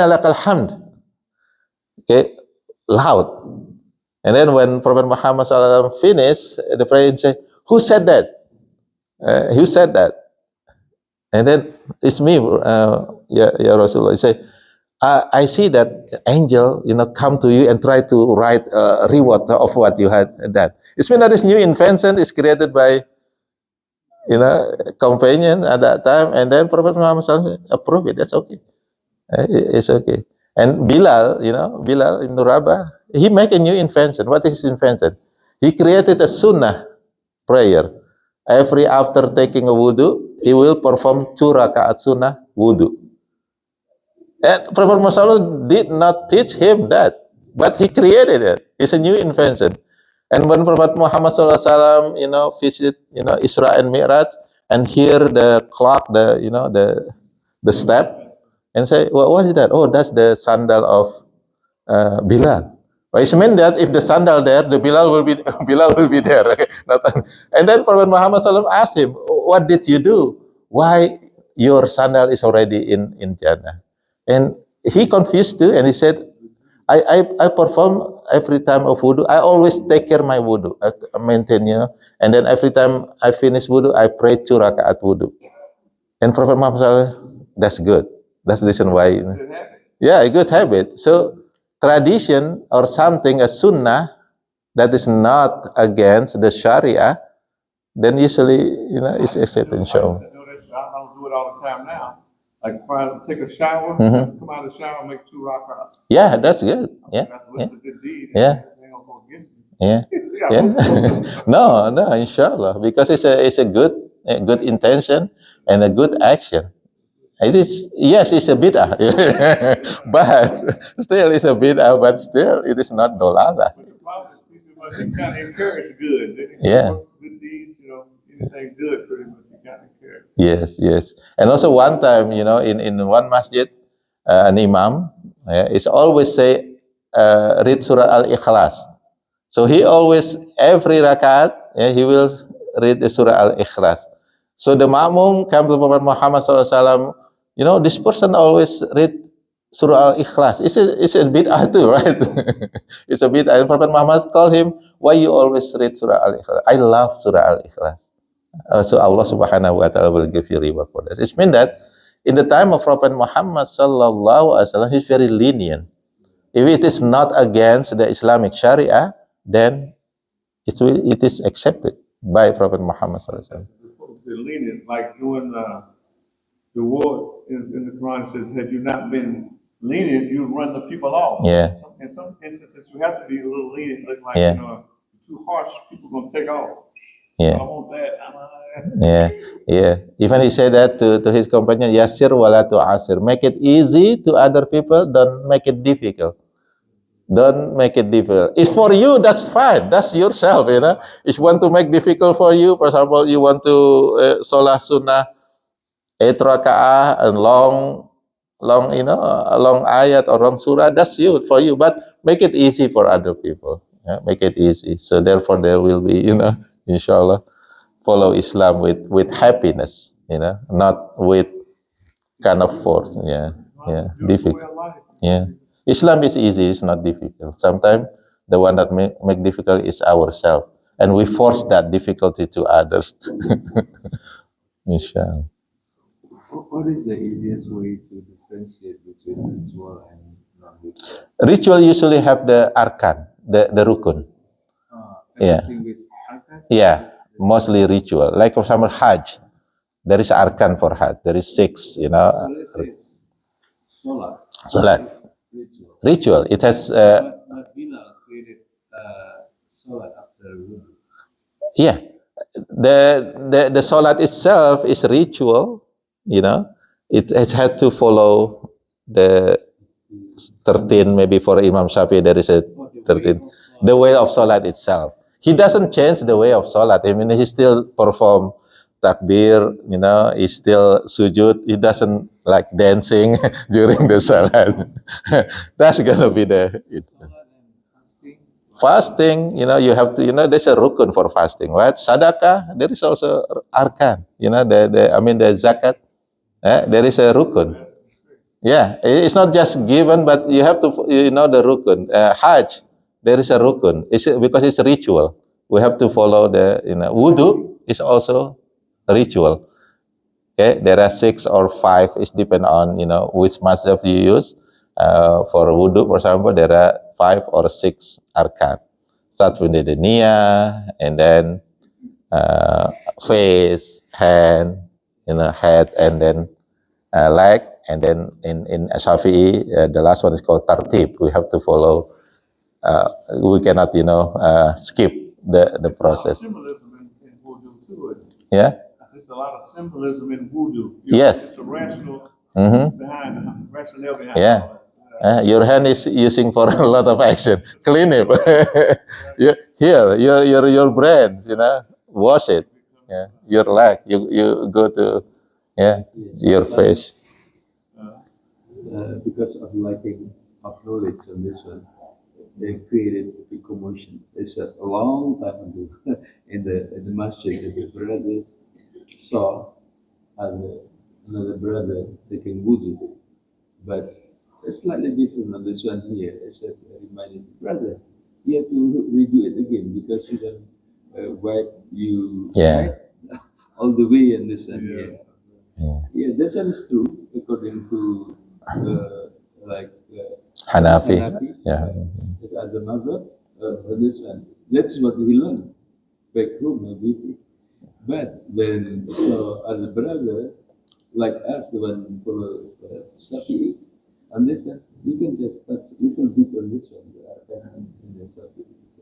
lakal hamd. Okay, loud. And then when Prophet Muhammad SAW finished the prayer, he said, "Who said that? Who said that?" And then it's me, ya Rasulullah. He said, I see that angel, come to you and try to write a reward of what you had done. It's mean that this new invention is created by, companion at that time, and then Prophet Muhammad SAW approve it. That's okay. It's okay. And Bilal, Bilal ibn Rabah, he make a new invention. What is his invention? He created a sunnah prayer. Every after taking a wudu, he will perform 2 rakaat sunnah wudu. And Prophet Muhammad did not teach him that, but he created it. It's a new invention. And when Prophet Muhammad SAW, visit, Isra and Mi'raj, and hear the clock, the step, and say, what is that? Oh, that's the sandal of Bilal. Well, it means that if the sandal there, the Bilal will be Bilal will be there. Okay? And then Prophet Muhammad SAW asked him, "What did you do? Why your sandal is already in Jannah?" And he confused too, and he said, "I perform every time of wudu. I always take care my wudu, I maintain, and then every time I finish wudu, I pray 2 rakaat wudu." And Prophet Muhammad SAW, that's good. That's the reason why. Yeah, a good habit. So tradition or something, a sunnah that is not against the Sharia, then usually, it's accepted, inshallah. I don't do it all the time now. Like if I take a shower, Mhm. come out of the shower, make 2 rakats. Yeah, that's good. Yeah, That's a good deed. Yeah. They don't go against me. yeah, Yeah. yeah. No, inshallah, because it's a good intention and a good action. It is, yes, it's a bid'ah, but still it's a bid'ah, but still it is not dolala. But the problem is people kind of encourage good. They Yeah. good deeds, anything good pretty much you kind of encourage. Yes. And also one time, in one masjid, an imam is always say, read Surah Al-Ikhlas. So he always, every rakaat, he will read the Surah Al-Ikhlas. So the ma'mum come to Prophet Muhammad SAW, this person always read Surah Al-Ikhlas. It's a bid'ah too, right? It's a bid'ah. And Prophet Muhammad called him, why you always read Surah Al-Ikhlas? I love Surah Al-Ikhlas. So Allah Subhanahu wa Ta'ala will give you reward for that. It means that in the time of Prophet Muhammad Sallallahu Alaihi Wasallam, he's very lenient. If it is not against the Islamic Sharia, then it is accepted by Prophet Muhammad Sallallahu Alaihi Wasallam. They're lenient, like doing the war in the Quran says, had you not been lenient, you run the people off. Yeah. In some instances, you have to be a little lenient, like Yeah. too harsh, people gonna take off. Yeah. I don't want that. Yeah. Even he said that to his companion, Yasir wala tu'asir. Make it easy to other people, don't make it difficult. Don't make it difficult. If for you, that's fine. That's yourself, If you want to make difficult for you, for example, you want to Salah Sunnah, 8 raka'ah, and long, a long ayat or long surah, that's for you. But make it easy for other people. Make it easy. So therefore, there will be, inshallah, follow Islam with happiness, not with kind of force. Yeah, difficult. Yeah, Islam is easy, it's not difficult. Sometimes the one that make difficult is ourselves, and we force that difficulty to others. Inshallah. What is the easiest way to differentiate between ritual and non-ritual? Ritual usually have the arkan, the rukun. Yeah. Everything with arkan? Yeah, mostly ritual. Like for example, Hajj, there is arkan for Hajj. There is 6, So let's say it's solar. Salat. It's ritual. Ritual. It has, But Bilal created salat after wudu. yeah, the salat itself is ritual, you know. It had to follow the 13, maybe for Imam Shafi there is a 13, the way of salat itself. He doesn't change the way of salat. I mean, he still perform takbir, you know, he still sujud. He doesn't like dancing during the salat. That's gonna be the Salat and fasting. fasting. You know, you have to, you know, there's a rukun for fasting, right? Sadaqah, there is also arkan. You know, the zakat, there is a rukun. Yeah, it's not just given, but you have to, you know, the rukun. Hajj, there is a rukun. Because it's a ritual. We have to follow the, you know, wudu is also a ritual. Okay, there are 6 or 5. It depend on, you know, which mazhab you use. For wudu, for example, there are 5 or 6 arkan. Start with the niyah, and then face, hand, you know, head, and then leg, and then in Shafi'i, the last one is called tartib. We have to follow. We cannot, you know, skip the There's process. a lot of symbolism in voodoo too. Yeah. There's a lot of symbolism in voodoo. Yes. It's a rational Mm-hmm. rationale behind Yeah. all that. Your hand is using for a lot of action. Clean it. Here, your brain, you know, wash it. Yeah. Your leg, you go to, yeah, Yes. your face. Because of lacking of knowledge on this one, they created a big commotion. They said a long time ago in the masjid that the brothers saw another brother taking wudu, but it's slightly different on this one here. They said, reminded brother, you have to redo it again because you don't wipe you Yeah. all the way on this one here. Yeah. Yeah, this one is true according to Hanafi. Yeah. As a mother, this one. That's what he learned back home, maybe. But then, so as a brother, like us, the one follow Shafi'i, on this one, you can just touch little bit on this one, in the Shafi'i. So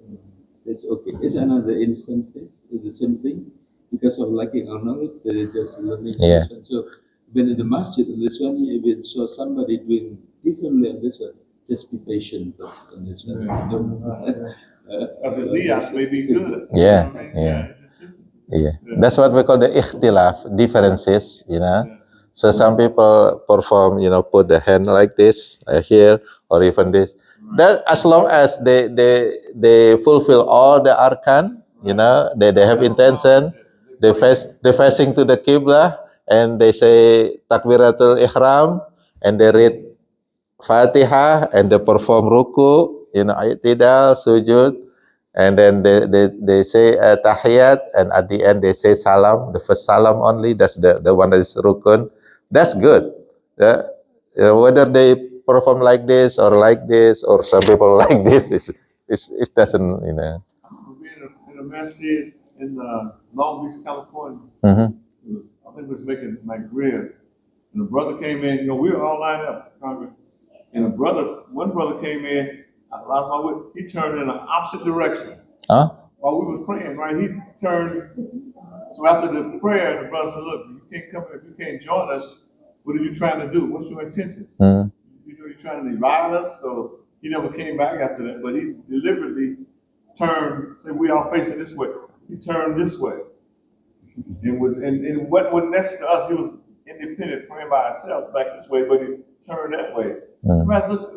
it's okay. It's another instances, it's the same thing. Because of lacking of knowledge, they just learning Yeah. this one. So when in the masjid on this one, if you saw somebody doing differently on this one, just be patient first on this one. Because his niyas may be good. Yeah, You know what I mean? yeah. His intentions. Yeah. That's what we call the ikhtilaf, differences, you know. So some people perform, you know, put the hand like this here, or even this. That as long as they fulfill all the arkan, you know, they have intention, they facing to the qibla, and they say takbiratul ihram, and they read Fatihah, and they perform ruku, you know, i'tidal, sujud, and then they say tahiyat, and at the end they say salam, the first salam only, that's the one that is rukun. That's good. Yeah. Whether they perform like this or some people like this, it doesn't, you know. I remember being in a masjid in Long Beach, California. Mhm. I think it was making my grill. And the brother came in, you know, we were all lined up, Congress. And one brother came in, I lost my wit, he turned in the opposite direction. Huh? While we were praying, right? He turned, so after the prayer, the brother said, look, you can't come in, if you can't join us, what are you trying to do? What's your intentions? Mm. You're trying to divide us? So he never came back after that, but he deliberately turned, said we all facing this way. He turned this way. And what next to us, he was independent, praying by himself back this way, but he turned that way. Mm. I look,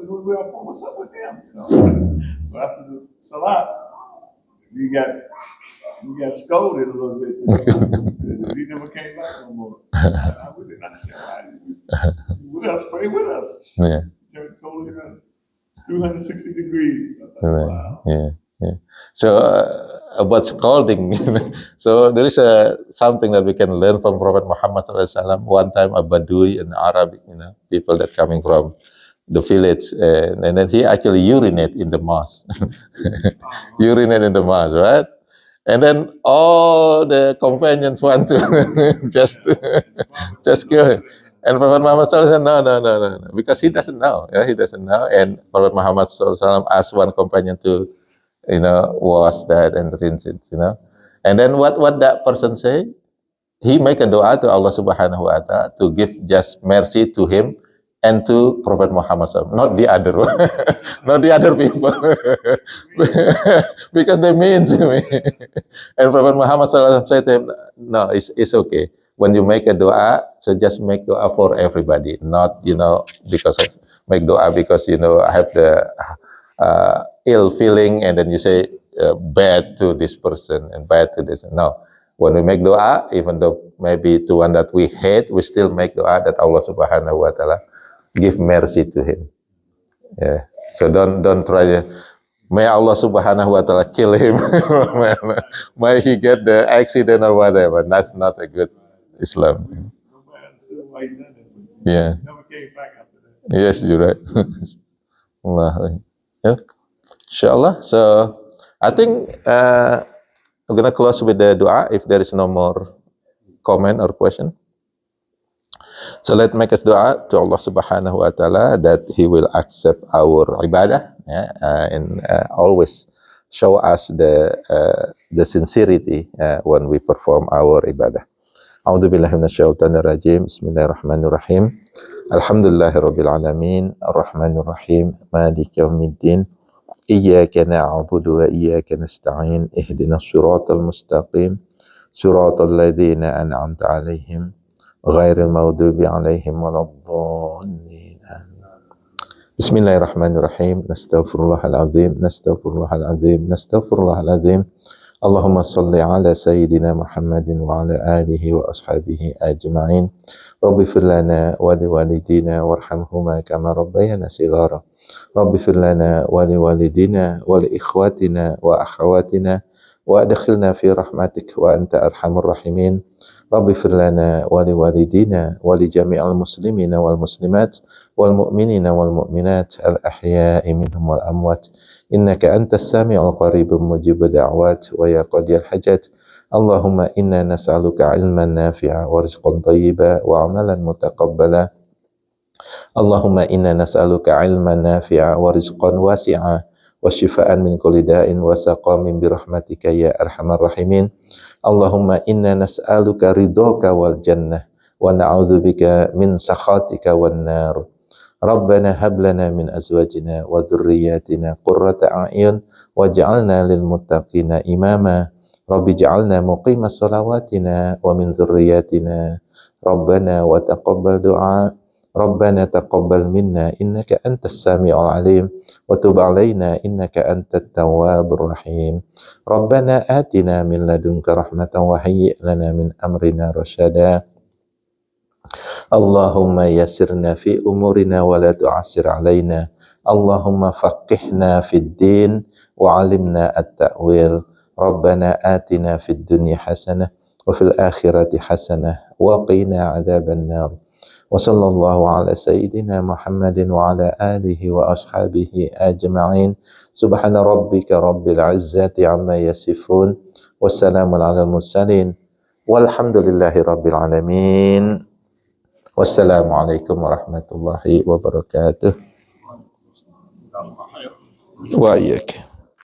what's up with him? You know? So after the salat, you got scolded a little bit. You know? He never came back no more. I really didn't understand why. With us, pray with us. Yeah. Turned totally around, 360 degrees. Right. Wow. Yeah, yeah. So about scolding, so there is something that we can learn from Prophet Muhammad SAW. One time a Badui, an Arabic, you know, people that coming from the village, and then he actually urinate in the mosque, urinate in the mosque, right? And then all the companions want to just kill him. And Prophet Muhammad SAW said, no, because he doesn't know. He doesn't know. And Prophet Muhammad SAW asked one companion to, wash that and rinse it, And then what that person say? He make a doa to Allah Subhanahu wa Ta'ala to give just mercy to him and to Prophet Muhammad SAW, not the other one, not the other people, because they mean to me. And Prophet Muhammad SAW said to him, no, it's okay. When you make a doa, so just make doa for everybody, not, because of make doa because, I have the ill feeling and then you say bad to this person and bad to this. No. When we make doa, even though maybe to one that we hate, we still make doa that Allah Subhanahu wa Ta'ala give mercy to him. Yeah. So don't try. May Allah Subhanahu wa Ta'ala kill him. May he get the accident or whatever. That's not a good Islam. Nobody understood why he done that. Yeah. Never came back after that. Yes, you're right. Allah. Yeah. Inshallah. So I think I'm gonna close with the dua if there is no more comment or question. So let's make us dua to Allah Subhanahu wa Ta'ala that He will accept our ibadah, and always show us the sincerity when we perform our ibadah. A'udzu billahi minasyaitonir rajim. Bismillahirrahmanirrahim. Alhamdulillahirabbil alamin, arrahmanir rahim, maliki yaumiddin. Iyyaka na'budu wa iyyaka nasta'in. Ihdinas siratal mustaqim. Siratal ladzina an'amta 'alaihim ghairil maghdubi 'alaihim waladdallin. Bismillahirrahmanirrahim. Nastaghfirullahal azim, nastaghfirullahal azim, nastaghfirullahal azim. Allahumma shalli ala sayyidina Muhammadin wa ala alihi wa ashabihi ajma'in. Rabbi fir lana wa liwalidina warhamhuma kama rabbayana shighara. Rabbi fir lana wa liwalidina wa liikhwatina wa akhawatina wa adkhilna fi rahmatik wa anta arhamur rahimin. Rabbi fir lana wa liwalidina wa li jami'il muslimina wal muslimat wal mu'minina wal mu'minat al ahya'i minhum wal amwat. Innaka antas sami'ul qaribun mujibud da'wat wa ya qadiyal hajat. Allahumma inna nas'aluka ilman nafi'a wa rizqan thayyiba wa amalan mutaqabbala. Allahumma inna nas'aluka ilman nafi'a wa rizqan wasi'a wa shifaan min kulli da'in wa saqamin birahmatika ya arhamar rahimin. Allahumma inna nas'aluka ridhaka wal jannah wa na'udzubika min sakhatika wan nar. Rabbana hab lana min azwajina wa dhurriyyatina qurrata a'yun waj'alna lil muttaqina imama. Rabbi ij'alna muqimas shalawatina wa min dhurriyyatina. Rabbana wa taqabbal du'a. Rabbana taqabbal minna innaka antas sami'ul alim wa tub 'alaina innaka antat tawwabur rahim. Rabbana atina min ladunka rahmatan wa hayyi' lana min amrina rasyada. Allahumma yassirna fi umurina wa la tu'assir alaina. Allahumma faqihna fid din wa 'allimna at-ta'wil. Rabbana atina fid dunya hasanah wa fil akhirati hasanah wa qina 'adzaban nar. Wa sallallahu ala sayyidina Muhammadin wa ala alihi wa ashabihi ajma'in. Subhana rabbika rabbil izzati amma yasifun. Wassalamun ala mursalin. Walhamdulillahi rabbil alamin. Wassalamualaikum warahmatullahi wabarakatuh. Wa iyyak.